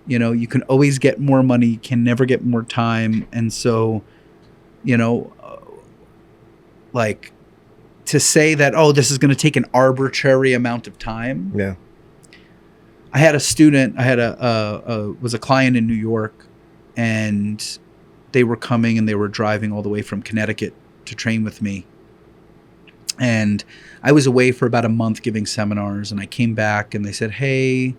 Speaker 3: You know, you can always get more money, you can never get more time. And so, you know, like, to say that, oh, this is going to take an arbitrary amount of time.
Speaker 1: Yeah.
Speaker 3: I had a student, was a client in New York, and they were coming and they were driving all the way from Connecticut to train with me. And I was away for about a month giving seminars, and I came back and they said, hey,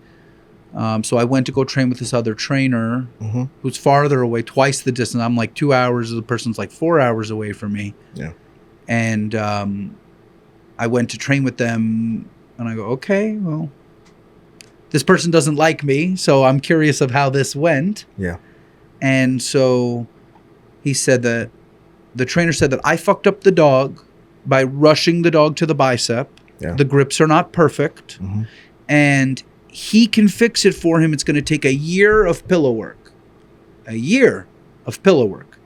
Speaker 3: so I went to go train with this other trainer who's farther away, twice the distance. I'm like 2 hours, the person's like 4 hours away from me.
Speaker 1: Yeah.
Speaker 3: And I went to train with them, and I go, okay, well, this person doesn't like me, so I'm curious of how this went.
Speaker 1: Yeah.
Speaker 3: And so he said that the trainer said that I fucked up the dog by rushing the dog to the bicep. Yeah. The grips are not perfect. Mm-hmm. And he can fix it for him. It's going to take a year of pillow work. A year of pillow work.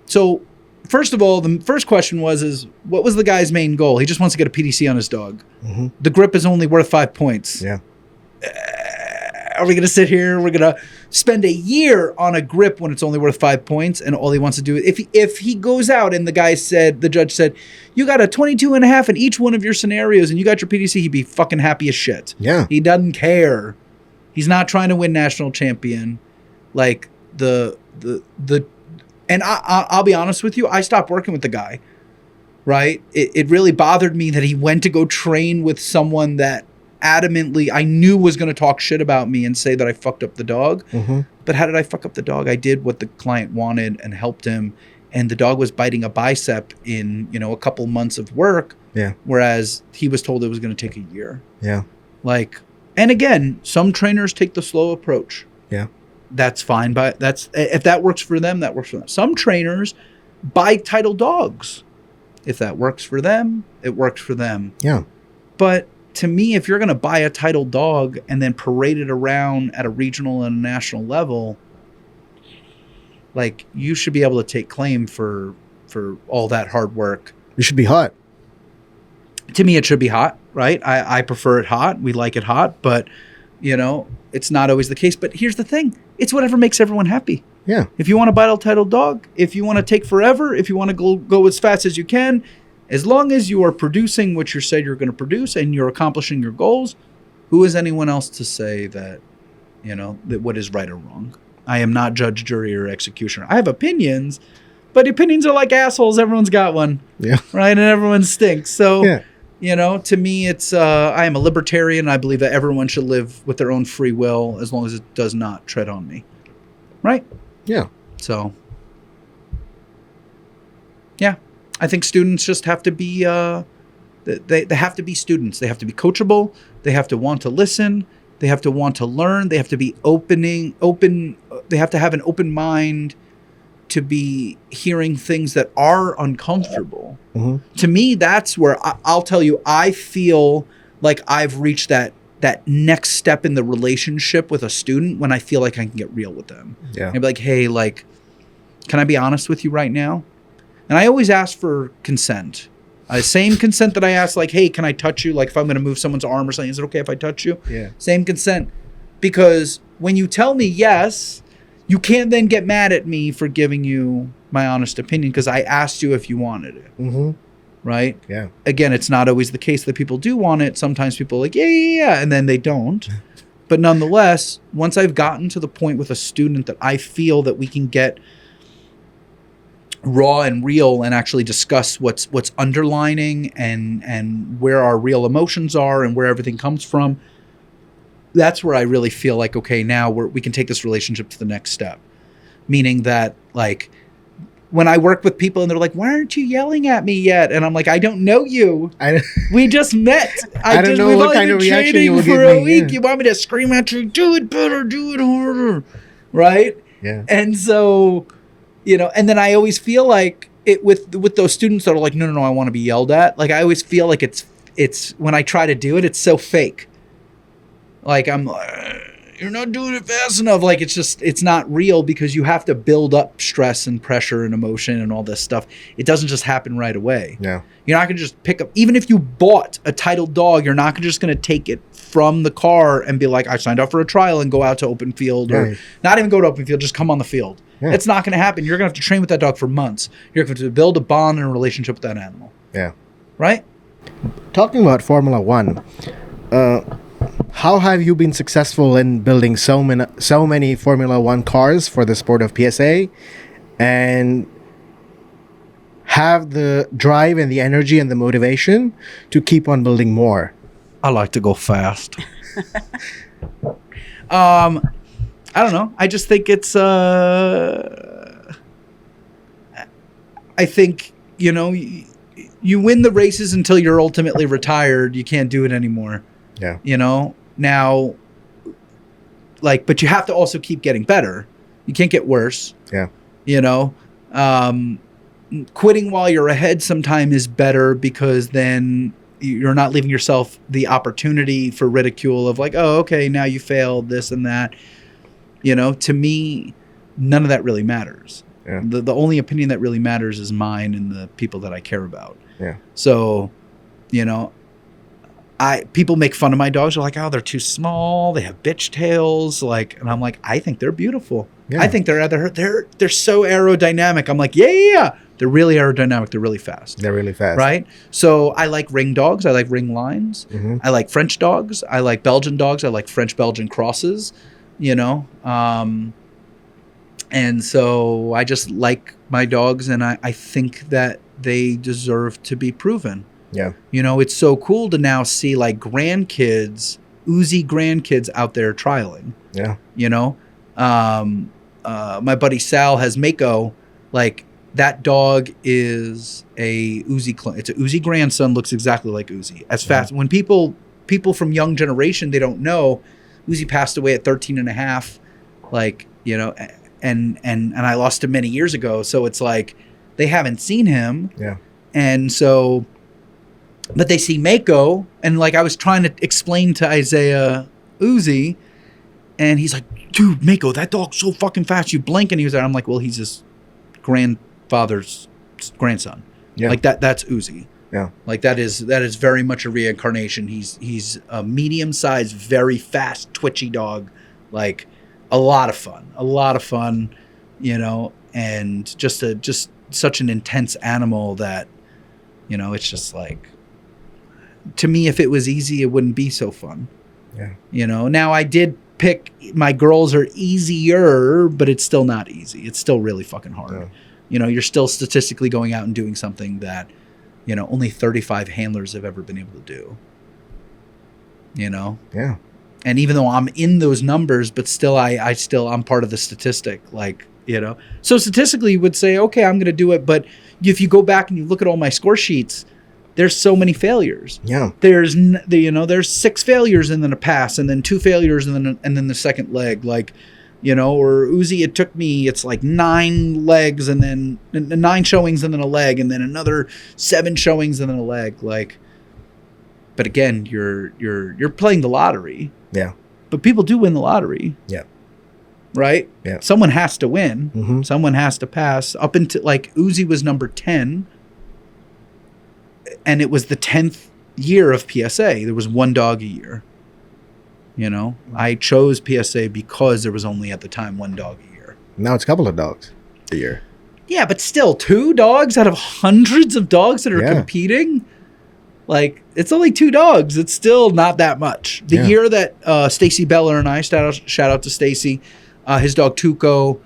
Speaker 3: So, first of all, the first question is what was the guy's main goal? He just wants to get a PDC on his dog. Mm-hmm. The grip is only worth 5 points. Yeah. Are we going to sit here? We're going to spend a year on a grip when it's only worth 5 points, and all he wants to do is, if he goes out and the judge said, you got a 22.5 in each one of your scenarios and you got your PDC, he'd be fucking happy as shit.
Speaker 1: Yeah.
Speaker 3: He doesn't care. He's not trying to win national champion. Like, and I'll be honest with you, I stopped working with the guy, right? It really bothered me that he went to go train with someone that adamantly I knew was going to talk shit about me and say that I fucked up the dog. Mm-hmm. But how did I fuck up the dog? I did what the client wanted and helped him. And the dog was biting a bicep in, you know, a couple months of work. Yeah. Whereas he was told it was going to take a year. Yeah. Like, and again, some trainers take the slow approach. Yeah. That's fine. But if that works for them, that works for them. Some trainers buy title dogs. If that works for them, it works for them.
Speaker 1: Yeah.
Speaker 3: But to me, if you're going to buy a titled dog and then parade it around at a regional and national level, like, you should be able to take claim for all that hard work.
Speaker 1: It should be hot.
Speaker 3: To me, it should be hot, right? I prefer it hot. We like it hot, but it's not always the case. But here's the thing. It's whatever makes everyone happy.
Speaker 1: Yeah.
Speaker 3: If you want to buy a titled dog, if you want to take forever, if you want to go as fast as you can, as long as you are producing what you said you're going to produce and you're accomplishing your goals, who is anyone else to say that, that what is right or wrong? I am not judge, jury, or executioner. I have opinions, but opinions are like assholes. Everyone's got one.
Speaker 1: Yeah.
Speaker 3: Right? And everyone stinks. So,
Speaker 1: yeah.
Speaker 3: To me, it's I am a libertarian. I believe that everyone should live with their own free will as long as it does not tread on me. Right?
Speaker 1: Yeah.
Speaker 3: So, yeah, I think students just have to be, they have to be students. They have to be coachable. They have to want to listen. They have to want to learn. They have to be open. They have to have an open mind to be hearing things that are uncomfortable. Mm-hmm. To me, that's where I'll tell you, I feel like I've reached that next step in the relationship with a student when I feel like I can get real with them.
Speaker 1: Yeah.
Speaker 3: And be like, hey, like, can I be honest with you right now? And I always ask for consent. Same consent that I ask, like, hey, can I touch you? Like, if I'm going to move someone's arm or something, is it okay if I touch you?
Speaker 1: Yeah.
Speaker 3: Same consent. Because when you tell me yes, you can't then get mad at me for giving you my honest opinion because I asked you if you wanted it.
Speaker 1: Mm-hmm.
Speaker 3: Right?
Speaker 1: Yeah.
Speaker 3: Again, it's not always the case that people do want it. Sometimes people are like, yeah, and then they don't. But nonetheless, once I've gotten to the point with a student that I feel that we can get raw and real and actually discuss what's underlining and where our real emotions are and where everything comes from, that's where I really feel like, okay, now we can take this relationship to the next step. Meaning that, like, when I work with people and they're like, why aren't you yelling at me yet? And I'm like, I don't know you. We just met.
Speaker 1: I don't know what kind of reaction you will give me.
Speaker 3: For a week. Yeah. You want me to scream at you, do it better, do it harder. Right?
Speaker 1: Yeah.
Speaker 3: And so, and then I always feel like it with those students that are like, no, I want to be yelled at. Like, I always feel like it's when I try to do it, it's so fake. Like, I'm you're not doing it fast enough. Like, it's not real because you have to build up stress and pressure and emotion and all this stuff. It doesn't just happen right away.
Speaker 1: Yeah.
Speaker 3: You're not going to just pick up, even if you bought a titled dog, you're not just going to take it from the car and be like, I signed up for a trial and go out to open field or not even go to open field, just come on the field. Yeah. It's not going to happen. You're going to have to train with that dog for months. You're going to have to build a bond and a relationship with that animal.
Speaker 1: Yeah.
Speaker 3: Right?
Speaker 1: Talking about Formula One, how have you been successful in building so many Formula One cars for the sport of PSA and have the drive and the energy and the motivation to keep on building more?
Speaker 3: I like to go fast. I don't know. I just think it's I think, you win the races until you're ultimately retired. You can't do it anymore.
Speaker 1: Yeah.
Speaker 3: Now, like, but you have to also keep getting better. You can't get worse.
Speaker 1: Yeah.
Speaker 3: Quitting while you're ahead sometimes is better because then you're not leaving yourself the opportunity for ridicule of like, oh, okay, now you failed this and that. To me, none of that really matters.
Speaker 1: Yeah.
Speaker 3: The only opinion that really matters is mine and the people that I care about.
Speaker 1: Yeah.
Speaker 3: So, people make fun of my dogs. They're like, oh, they're too small. They have bitch tails. Like, and I'm like, I think they're beautiful. Yeah. I think they're so aerodynamic. I'm like, yeah. They're really aerodynamic. They're really fast.
Speaker 1: They're really fast.
Speaker 3: Right? So I like ring dogs. I like ring lines. Mm-hmm. I like French dogs. I like Belgian dogs. I like French-Belgian crosses, and so I just like my dogs, and I think that they deserve to be proven.
Speaker 1: Yeah.
Speaker 3: It's so cool to now see like grandkids, Uzi grandkids out there trialing.
Speaker 1: Yeah.
Speaker 3: My buddy Sal has Mako. Like, that dog is a Uzi clone. It's a Uzi grandson, looks exactly like Uzi. As fast. When people from young generation, they don't know, Uzi passed away at 13 and a half. Like, and I lost him many years ago. So it's like, they haven't seen him.
Speaker 1: Yeah.
Speaker 3: And so, but they see Mako, and like I was trying to explain to Isaiah Uzi, and he's like, dude, Mako, that dog's so fucking fast. You blink and he was there. I'm like, well, he's his grandfather's grandson.
Speaker 1: Yeah.
Speaker 3: Like that's Uzi.
Speaker 1: Yeah.
Speaker 3: Like that is very much a reincarnation. He's a medium-sized, very fast, twitchy dog. Like a lot of fun, you know, and just such an intense animal that, you know, it's just like, to me, if it was easy, it wouldn't be so fun.
Speaker 1: Yeah.
Speaker 3: You know, now I did pick, my girls are easier, but it's still not easy. It's still really fucking hard.
Speaker 1: Yeah.
Speaker 3: You know, you're still statistically going out and doing something that, you know, only 35 handlers have ever been able to do. You know?
Speaker 1: Yeah.
Speaker 3: And even though I'm in those numbers, but still I'm part of the statistic, like, you know. So statistically you would say, okay, I'm going to do it, but if you go back and you look at all my score sheets, there's so many failures.
Speaker 1: Yeah.
Speaker 3: There's 6 failures and then a pass and then 2 failures and then the second leg, like, you know, or Uzi, it's like 9 legs and then 9 showings and then a leg and then another 7 showings and then a leg, like. But again, you're playing the lottery.
Speaker 1: Yeah.
Speaker 3: But people do win the lottery.
Speaker 1: Yeah.
Speaker 3: Right?
Speaker 1: Yeah.
Speaker 3: Someone has to win.
Speaker 1: Mm-hmm.
Speaker 3: Someone has to pass. Up until, like, Uzi was number 10. And it was the 10th year of PSA. There was 1 dog a year. You know? I chose PSA because there was only, at the time, 1 dog a year.
Speaker 1: Now it's a couple of dogs a year.
Speaker 3: Yeah, but still, 2 dogs out of hundreds of dogs that are competing? Like, it's only 2 dogs. It's still not that much. The year that Stacy Beller and I, shout out to Stacy, his dog Tuco,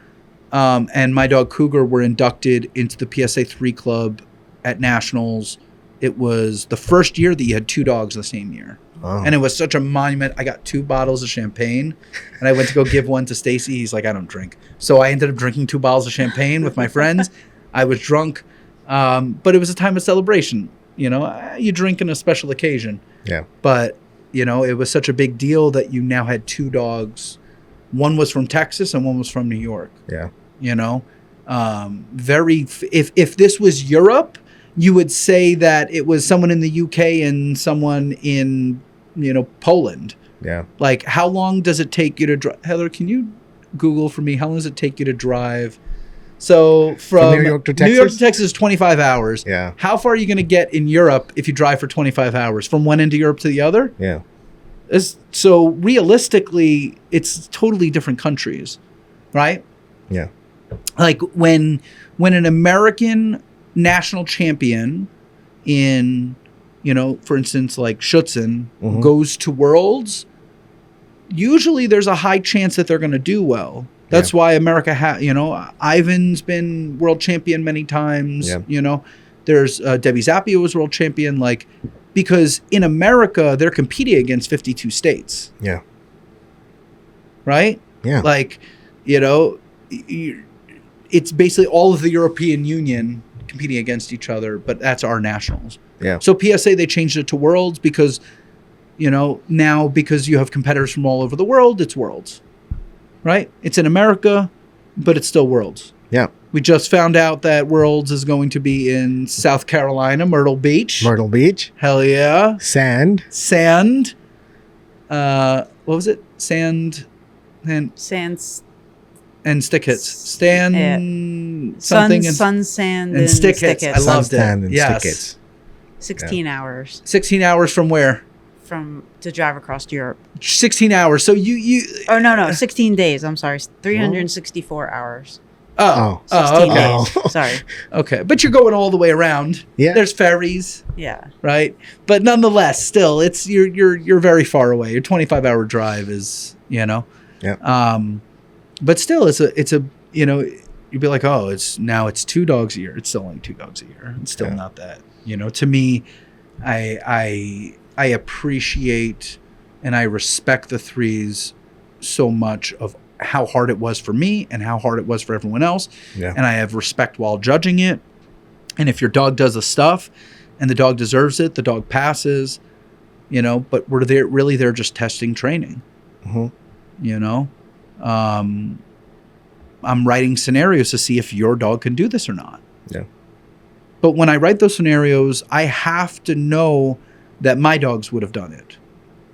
Speaker 3: and my dog Cougar were inducted into the PSA 3 club at Nationals. It was the first year that you had 2 dogs the same year. Oh. And it was such a monument. I got 2 bottles of champagne, and I went to go give one to Stacy. He's like, I don't drink. So I ended up drinking 2 bottles of champagne with my friends. I was drunk, but it was a time of celebration. You know, you drink on a special occasion. Yeah. But, you know, it was such a big deal that you now had 2 dogs. One was from Texas and one was from New York. Yeah. You know, if this was Europe, you would say that it was someone in the UK and someone in, you know, Poland. Yeah. Like, how long does it take you to drive? Heather, can you Google for me? How long does it take you to drive? So from New York to Texas is 25 hours. Yeah. How far are you going to get in Europe if you drive for 25 hours? From one end of Europe to the other? Yeah. So realistically, it's totally different countries, right? Yeah. Like when an American national champion in, you know, for instance, like Schutzen goes to Worlds, usually there's a high chance that they're going to do well. That's why America you know, Ivan's been world champion many times. Yeah. You know, there's Debbie Zappia was world champion, like, because in America, they're competing against 52 states. Yeah. Right? Yeah. Like, you know, it's basically all of the European Union competing against each other, but that's our nationals. Yeah. So PSA, they changed it to Worlds because, you know, now because you have competitors from all over the world, it's Worlds. Right? It's in America, but it's still Worlds. Yeah. We just found out that Worlds is going to be in South Carolina, Myrtle Beach.
Speaker 1: Myrtle Beach.
Speaker 3: Hell yeah.
Speaker 1: Sand.
Speaker 3: What was it? Sands and stick hits. Something.
Speaker 2: Sun, sand,
Speaker 3: and stick hits. I loved it.
Speaker 1: And stick hits.
Speaker 2: 16 hours.
Speaker 3: 16 hours from where?
Speaker 2: To drive across Europe.
Speaker 3: 16 hours. So you
Speaker 2: Oh, no, 16 days. I'm sorry. 364 hours.
Speaker 3: Oh,
Speaker 2: 16
Speaker 3: okay.
Speaker 2: days. Sorry.
Speaker 3: Okay. But you're going all the way around. Yeah. There's ferries.
Speaker 2: Yeah.
Speaker 3: Right? But nonetheless, still, it's you're very far away. Your 25-hour drive is, you know. Yeah. But still, it's a you know, you'd be like, oh, it's 2 dogs a year. It's still only 2 dogs a year. It's still not that. You know, to me, I appreciate and I respect the 3s so much of how hard it was for me and how hard it was for everyone else. Yeah. And I have respect while judging it. And if your dog does the stuff and the dog deserves it, the dog passes, you know, but they're just testing training. Mm-hmm. You know, I'm writing scenarios to see if your dog can do this or not. Yeah. But when I write those scenarios, I have to know that my dogs would have done it.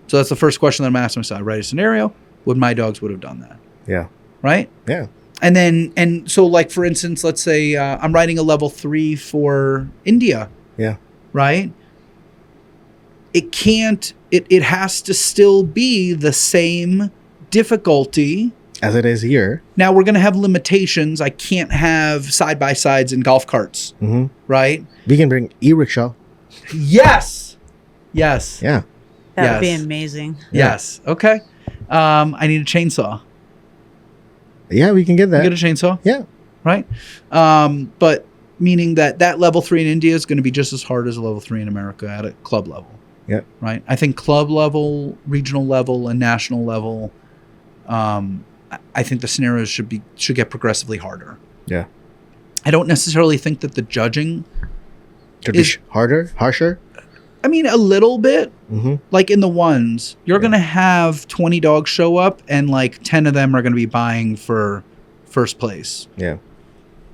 Speaker 3: So that's the first question that I'm asking myself. I write a scenario, would my dogs would have done that?
Speaker 1: Yeah.
Speaker 3: Right?
Speaker 1: Yeah.
Speaker 3: And so like, for instance, let's say I'm writing a level 3 for India.
Speaker 1: Yeah.
Speaker 3: Right? It has to still be the same difficulty
Speaker 1: as it is here.
Speaker 3: Now we're going to have limitations. I can't have side-by-sides in golf carts, right?
Speaker 1: We can bring e-rickshaw.
Speaker 3: Yes. Yes.
Speaker 1: Yeah.
Speaker 2: That would be
Speaker 3: Yes.
Speaker 2: amazing.
Speaker 3: Yes. Okay. I need a chainsaw.
Speaker 1: Yeah, we can get that.
Speaker 3: Get a chainsaw,
Speaker 1: Yeah.
Speaker 3: right? But meaning that level 3 in India is going to be just as hard as a level 3 in America at a club level.
Speaker 1: Yeah.
Speaker 3: Right. I think club level, regional level, and national level. I think the scenarios should get progressively harder.
Speaker 1: Yeah.
Speaker 3: I don't necessarily think that the judging
Speaker 1: Could be harsher.
Speaker 3: I mean, a little bit.
Speaker 1: Mm-hmm.
Speaker 3: Like in the ones, you're going to have 20 dogs show up and like 10 of them are going to be vying for first place.
Speaker 1: Yeah.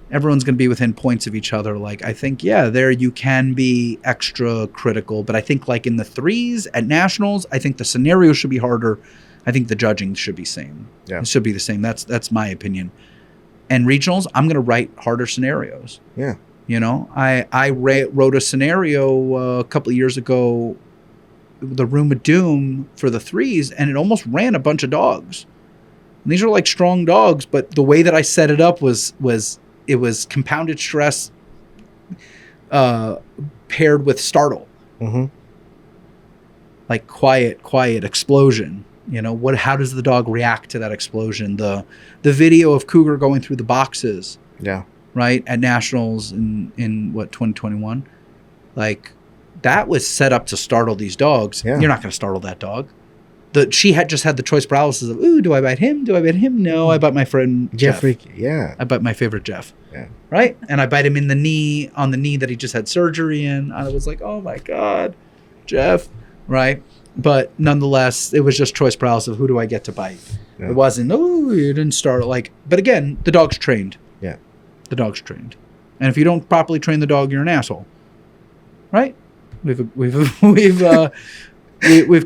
Speaker 3: Everyone's going to be within points of each other. Like, I think, yeah, there you can be extra critical. But I think like in the 3s at nationals, I think the scenario should be harder. I think the judging should be same.
Speaker 1: Yeah.
Speaker 3: It should be the same. That's my opinion. And regionals, I'm going to write harder scenarios.
Speaker 1: Yeah.
Speaker 3: You know, I wrote a scenario a couple of years ago, the Room of Doom for the 3s, and it almost ran a bunch of dogs. And these are like strong dogs, but the way that I set it up was it was compounded stress paired with startle.
Speaker 1: Mm-hmm.
Speaker 3: Like quiet explosion. You know, how does the dog react to that explosion? The video of Cougar going through the boxes.
Speaker 1: Yeah.
Speaker 3: Right, at nationals in what, 2021, like that was set up to startle these dogs.
Speaker 1: Yeah.
Speaker 3: You're not going to startle that dog. She had just had the choice paralysis of, ooh, do I bite him? Do I bite him? No, I bite my friend
Speaker 1: Jeffrey.
Speaker 3: Jeff.
Speaker 1: Yeah.
Speaker 3: I bite my favorite Jeff.
Speaker 1: Yeah.
Speaker 3: Right, and I bite him in the knee, on the knee that he just had surgery in. I was like, oh my god, Jeff. Right, but nonetheless, it was just choice paralysis of who do I get to bite.
Speaker 1: Yeah.
Speaker 3: It wasn't, oh, you didn't start like. But again, the dog's trained.
Speaker 1: Yeah.
Speaker 3: The dog's trained, and if you don't properly train the dog, you're an asshole, right? We've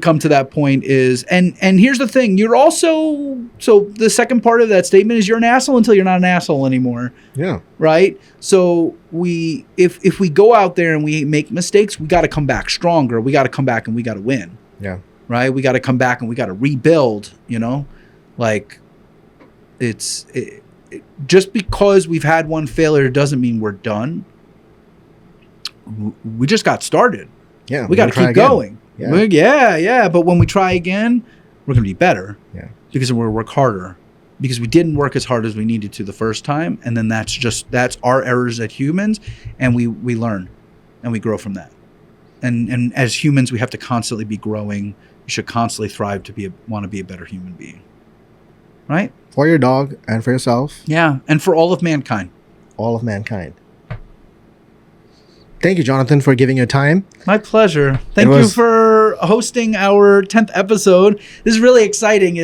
Speaker 3: come to that point. And here's the thing: you're also, so the second part of that statement is you're an asshole until you're not an asshole anymore.
Speaker 1: Yeah.
Speaker 3: Right. So if we go out there and we make mistakes, we got to come back stronger. We got to come back and we got to win.
Speaker 1: Yeah.
Speaker 3: Right. We got to come back and we got to rebuild. You know, like just because we've had one failure doesn't mean we're done. We just got started.
Speaker 1: Yeah.
Speaker 3: We got to keep going.
Speaker 1: Yeah.
Speaker 3: Yeah. But when we try again, we're going to be better.
Speaker 1: Yeah.
Speaker 3: Because we're going to work harder. Because we didn't work as hard as we needed to the first time. And then that's our errors as humans. And we learn and we grow from that. And as humans, we have to constantly be growing. You should constantly thrive to want to be a better human being. Right?
Speaker 1: For your dog and for yourself.
Speaker 3: Yeah. And for all of mankind.
Speaker 1: All of mankind. Thank you, Jonathan, for giving your time.
Speaker 3: My pleasure. Thank you for hosting our 10th episode. This is really exciting.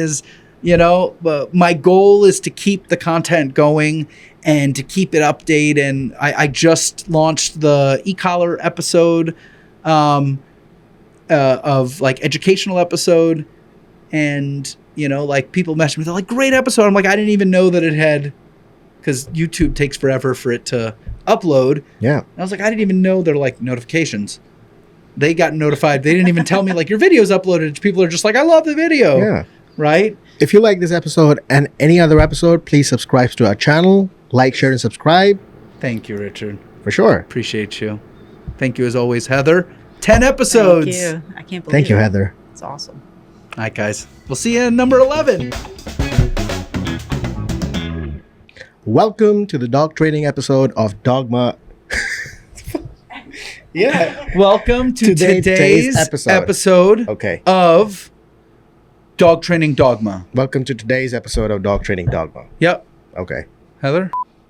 Speaker 3: My goal is to keep the content going and to keep it updated. And I just launched the e-collar episode of like educational episode. And, like people message me, they're like, great episode. I'm like, I didn't even know that it had, because YouTube takes forever for it to upload.
Speaker 1: Yeah.
Speaker 3: And I was like, I didn't even know they're like notifications. They got notified. They didn't even tell me like your video's uploaded. People are just like, I love the video.
Speaker 1: Yeah.
Speaker 3: Right?
Speaker 1: If you like this episode and any other episode, please subscribe to our channel. Like, share, and subscribe.
Speaker 3: Thank you, Richard.
Speaker 1: For sure.
Speaker 3: Appreciate you. Thank you as always, Heather. 10 episodes.
Speaker 2: Thank you. I can't believe
Speaker 1: Thank you,
Speaker 2: it.
Speaker 1: Heather.
Speaker 2: It's awesome.
Speaker 3: All right, guys. We'll see you in number 11.
Speaker 1: Welcome to the dog training episode of Dogma. Yeah.
Speaker 3: Welcome to today's episode
Speaker 1: Okay.
Speaker 3: of Dog Training Dogma.
Speaker 1: Welcome to today's episode of Dog Training Dogma.
Speaker 3: Yep.
Speaker 1: Okay.
Speaker 3: Heather?